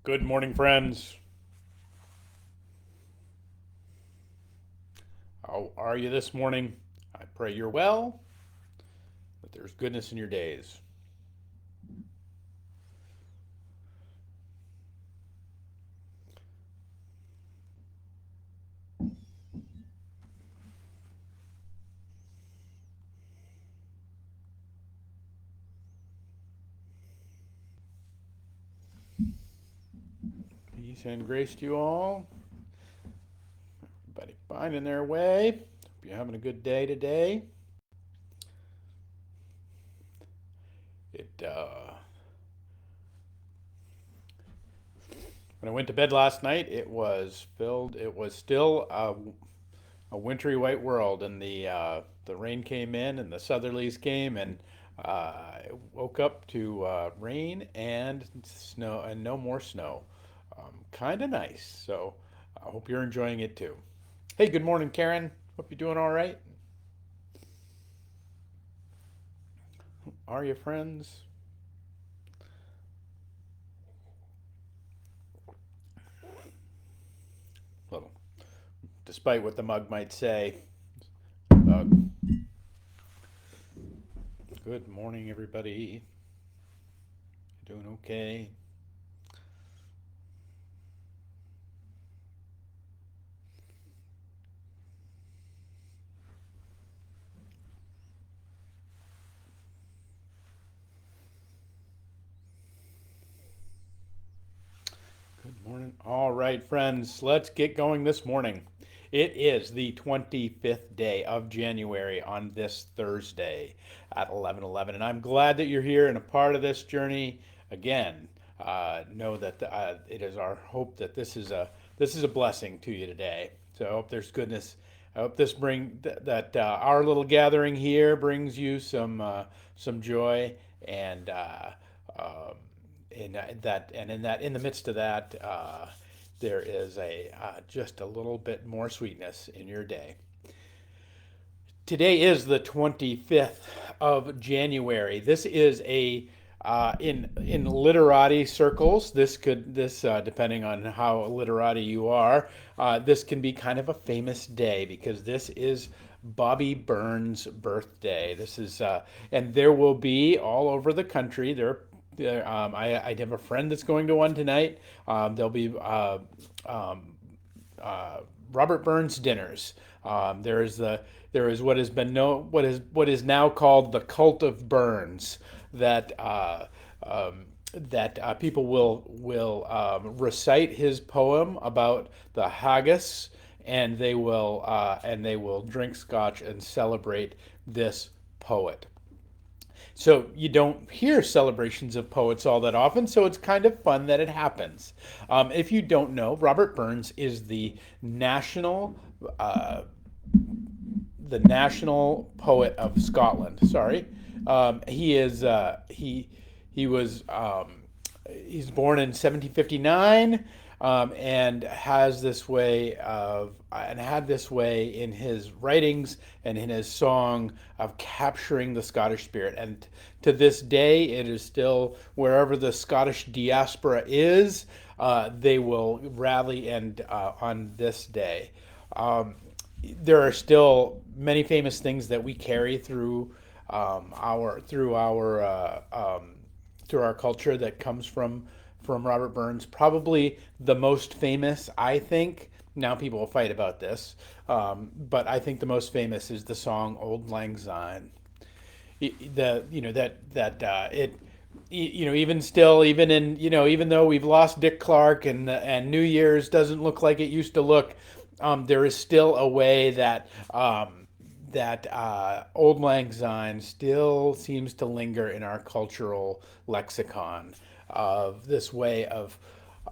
Good morning, friends. How are you this morning? I pray you're well, that there's goodness in your days. Peace and grace to you all. Everybody finding their way. Hope you're having a good day today. It When I went to bed last night, it was filled. It was still a wintry white world, and the rain came in, and the southerlies came, and I woke up to rain and snow, and no more snow. Kind of nice. So I hope you're enjoying it too. Hey, good morning, Karen. Hope you're doing all right. Are you friends? Little, despite what the mug might say. Uh, Good morning, everybody. Doing okay? Good morning. All right, friends, let's get going this morning. It is the 25th day of January on this Thursday at 11:11, and I'm glad that you're here and a part of this journey. Again, know that it is our hope that this is a blessing to you today. So I hope there's goodness. I hope this bring that our little gathering here brings you some joy and um, in the midst of that, there is a just a little bit more sweetness in your day. Today is the 25th of January. This is a in literati circles. This depending on how literati you are, this can be kind of a famous day because this is Bobby Burns' birthday. This is and there will be all over the country. I have a friend that's going to one tonight. There'll be uh, Robert Burns dinners. There is what has been known what is now called the cult of Burns that people will recite his poem about the haggis, and they will drink scotch and celebrate this poet. So you don't hear celebrations of poets all that often, so it's kind of fun that it happens. If you don't know, Robert Burns is uh, the national poet of Scotland. Sorry, he is he was he's born in 1759, and had this way in his writings and in his song of capturing the Scottish spirit. And to this day, it is still wherever the Scottish diaspora is, they will rally and on this day. There are still many famous things that we carry through our culture that comes from Robert Burns. Probably the most famous, I think. Now people will fight about this, but I think the most famous is the song "Auld Lang Syne." The you know that it even still, even though we've lost Dick Clark and New Year's doesn't look like it used to look, there is still a way that Auld Lang Syne still seems to linger in our cultural lexicon of this way of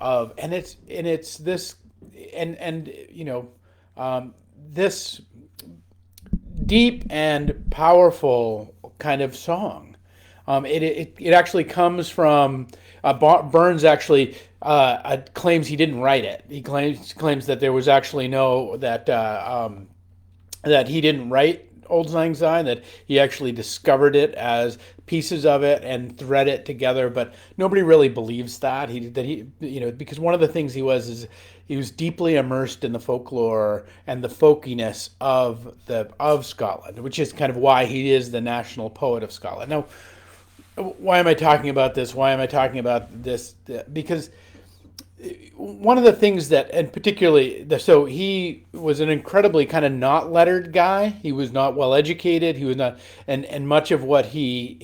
and it's this and this deep and powerful kind of song. It actually comes from Burns actually claims he didn't write it. He claims that there was actually no that he didn't write Auld Lang Syne, that he actually discovered it as pieces of it and thread it together, but nobody really believes that because one of the things he was deeply immersed in the folklore and the folkiness of Scotland, which is kind of why he is the national poet of Scotland. Now, why am I talking about this? Why am I talking about this? Because one of the things that, and particularly, so he was an incredibly kind of not lettered guy. He was not well educated. He was not, and much of what his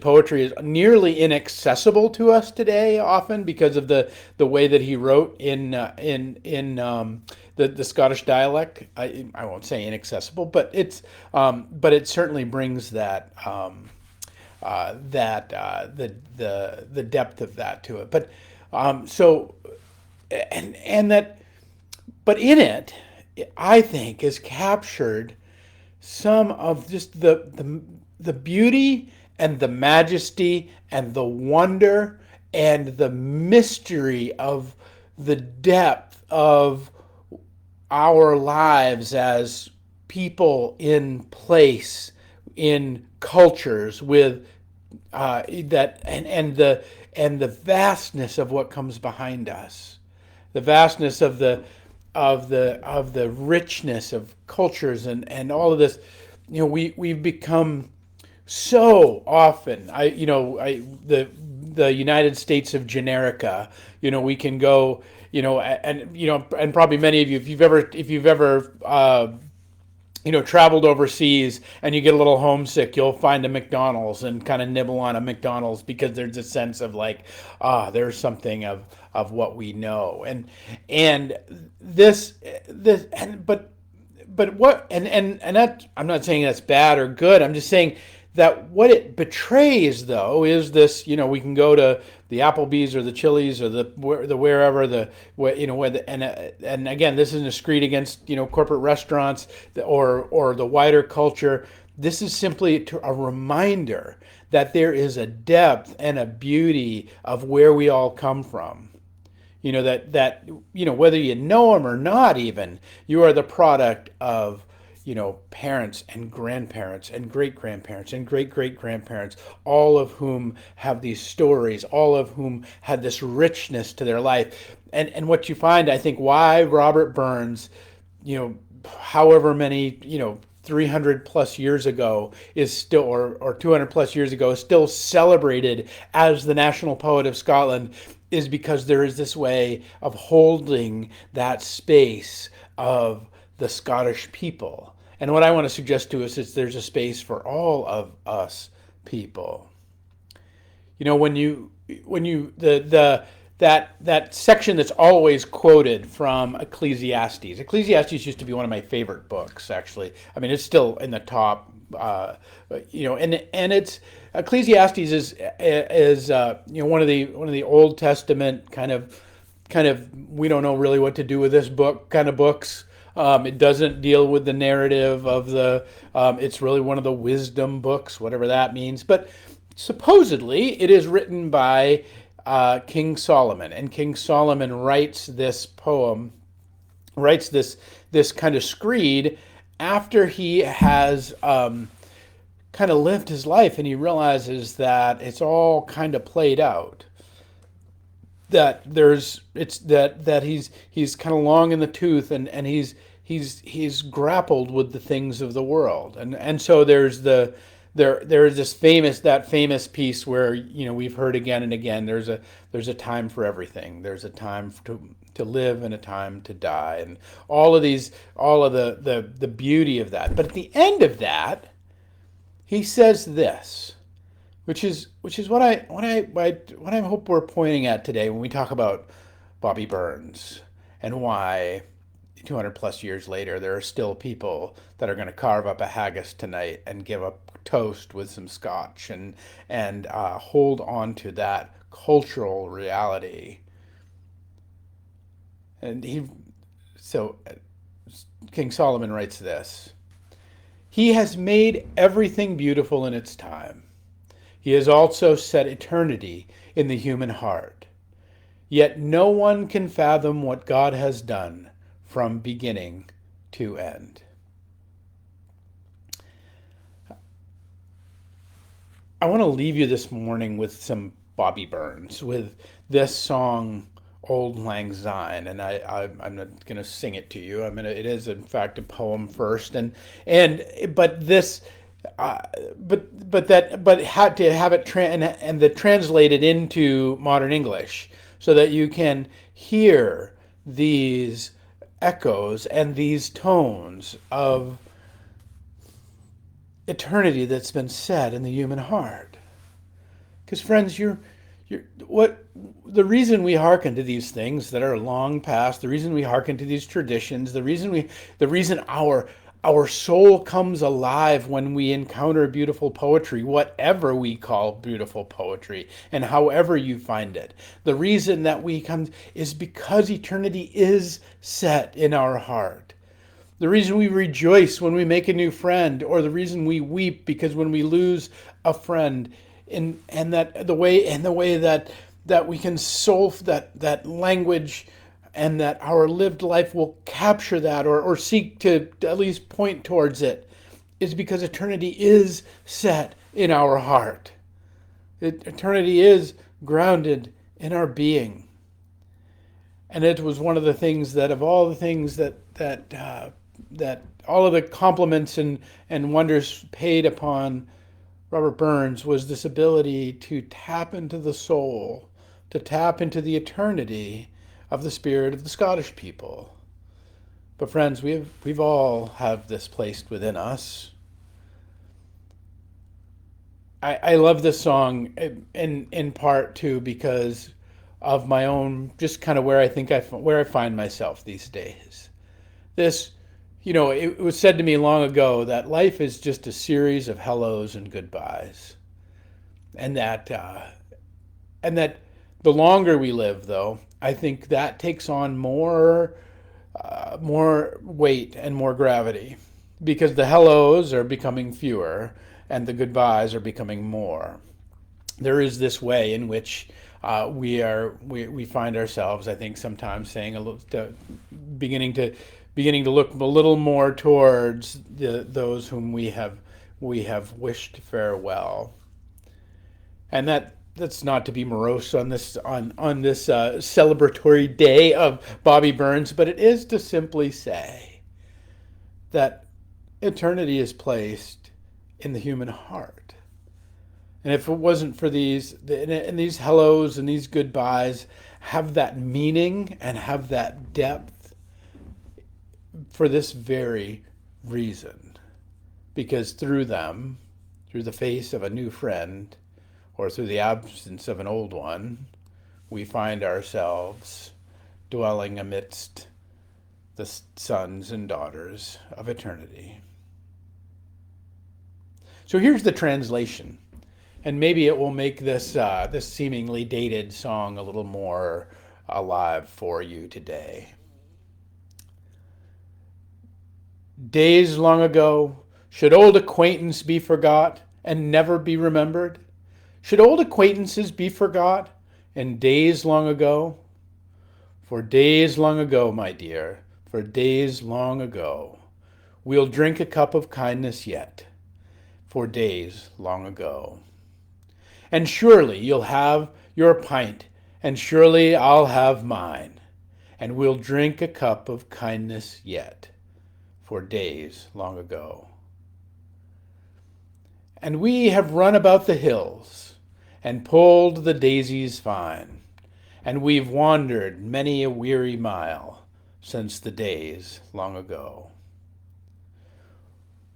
poetry is nearly inaccessible to us today, often because of the way that he wrote in the Scottish dialect. I won't say inaccessible, but it certainly brings that. The depth of that to it, but but in it, I think is captured some of just the beauty and the majesty and the wonder and the mystery of the depth of our lives as people in place, in cultures, with that and the vastness of what comes behind us, the vastness of the richness of cultures and all of this. We've become so often, the United States of Generica. We can go, and probably many of you, if you've ever traveled overseas and you get a little homesick, you'll find a McDonald's and kind of nibble on a McDonald's because there's a sense of like, there's something of what we know. And that, I'm not saying that's bad or good. I'm just saying that what it betrays, though, is this. We can go to the Applebee's or the Chili's or the wherever and again, this isn't a screed against corporate restaurants or the wider culture. This is simply a reminder that there is a depth and a beauty of where we all come from. That whether you know them or not, even you are the product of parents and grandparents and great-grandparents and great-great-grandparents, all of whom have these stories, all of whom had this richness to their life. And what you find, I think, why Robert Burns, however many, 300 plus years ago is still, or 200 plus years ago is still celebrated as the national poet of Scotland, is because there is this way of holding that space of the Scottish people. And what I want to suggest to us is there's a space for all of us people. That section that's always quoted from Ecclesiastes. Ecclesiastes used to be one of my favorite books, actually. I mean, it's still in the top. And it's Ecclesiastes is one of the Old Testament kind of we don't know really what to do with this book kind of books. It doesn't deal with the narrative of it's really one of the wisdom books, whatever that means. But supposedly it is written by King Solomon, and King Solomon writes this poem, writes this kind of screed after he has kind of lived his life, and he realizes that it's all kind of played out. That he's kind of long in the tooth, and he's grappled with the things of the world, and so there's this famous piece where we've heard again and again. There's a time for everything. There's a time to live and a time to die, and all of the beauty of that. But at the end of that, he says this, which is what I hope we're pointing at today when we talk about Bobby Burns, and why 200 plus years later there are still people that are going to carve up a haggis tonight and give a toast with some scotch and hold on to that cultural reality. And King Solomon writes this: "He has made everything beautiful in its time. He has also set eternity in the human heart. Yet no one can fathom what God has done from beginning to end. I want to leave you this morning with some Bobby Burns, with this song, Auld Lang Syne, and I'm not going to sing it to you. It is in fact a poem first, and but this, but had to have it and the translated into modern English so that you can hear these echoes and these tones of eternity that's been set in the human heart. Because friends, you're what the reason we hearken to these things that are long past, the reason we hearken to these traditions, the reason our soul comes alive when we encounter beautiful poetry, whatever we call beautiful poetry, and however you find it. The reason that we come is because eternity is set in our heart. The reason we rejoice when we make a new friend, or the reason we weep because when we lose a friend, and that the way that we can solve that language, and that our lived life will capture that, or seek to at least point towards it, is because eternity is set in our heart. Eternity is grounded in our being. And it was one of the things that, of all the things that all of the compliments and wonders paid upon Robert Burns, was this ability to tap into the soul, to tap into the eternity of the spirit of the Scottish people. But friends, we've all have this placed within us. I love this song in part too because of my own, just kind of where I find myself these days. This, it was said to me long ago that life is just a series of hellos and goodbyes, and that the longer we live, though, I think that takes on more weight and more gravity, because the hellos are becoming fewer and the goodbyes are becoming more. There is this way in which we find ourselves, I think, sometimes saying beginning to look a little more towards those whom we have wished farewell, and that's not to be morose on this celebratory day of Bobby Burns, but it is to simply say that eternity is placed in the human heart. And if it wasn't for these hellos and these goodbyes have that meaning and have that depth, for this very reason, because through them, through the face of a new friend, or through the absence of an old one, we find ourselves dwelling amidst the sons and daughters of eternity. So here's the translation, and maybe it will make this seemingly dated song a little more alive for you today. Days long ago, should old acquaintance be forgot and never be remembered? Should old acquaintances be forgot and days long ago? For days long ago, my dear, for days long ago, we'll drink a cup of kindness yet, for days long ago. And surely you'll have your pint, and surely I'll have mine, and we'll drink a cup of kindness yet, for days long ago. And we have run about the hills and pulled the daisies fine, and we've wandered many a weary mile since the days long ago.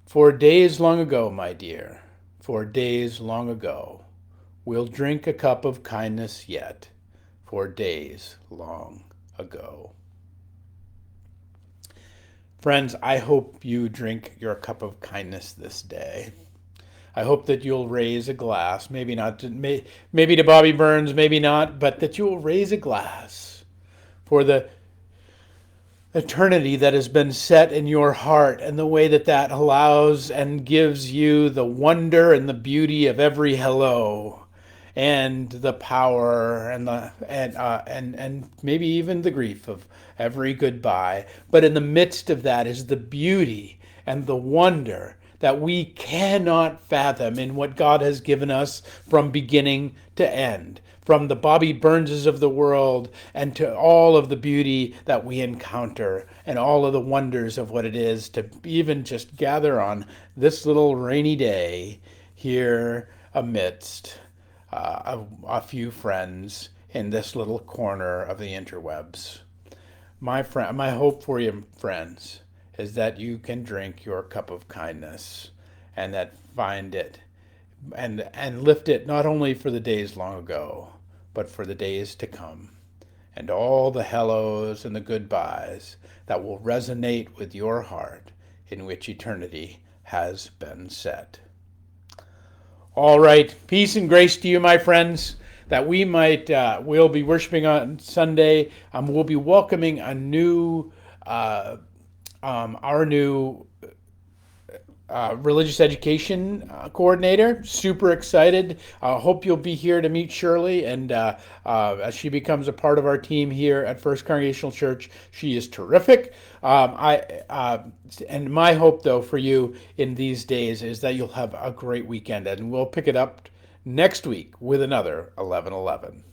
For days long ago, my dear, for days long ago, we'll drink a cup of kindness yet, for days long ago. Friends, I hope you drink your cup of kindness this day. I hope that you'll raise a glass, maybe to Bobby Burns, maybe not, but that you will raise a glass for the eternity that has been set in your heart, and the way that allows and gives you the wonder and the beauty of every hello, and the power and the and maybe even the grief of every goodbye. But in the midst of that is the beauty and the wonder that we cannot fathom in what God has given us from beginning to end. From the Bobby Burnses of the world and to all of the beauty that we encounter and all of the wonders of what it is to even just gather on this little rainy day here amidst a few friends in this little corner of the interwebs. My hope for you, friends, is that you can drink your cup of kindness and that find it and lift it not only for the days long ago, but for the days to come, and all the hellos and the goodbyes that will resonate with your heart in which eternity has been set. All right, peace and grace to you, my friends. That we'll be worshiping on Sunday. We'll be welcoming a new, our new religious education coordinator. Super excited. Hope you'll be here to meet Shirley, and as she becomes a part of our team here at First Congregational Church. She is terrific. And my hope, though, for you in these days is that you'll have a great weekend, and we'll pick it up next week with another 11:11.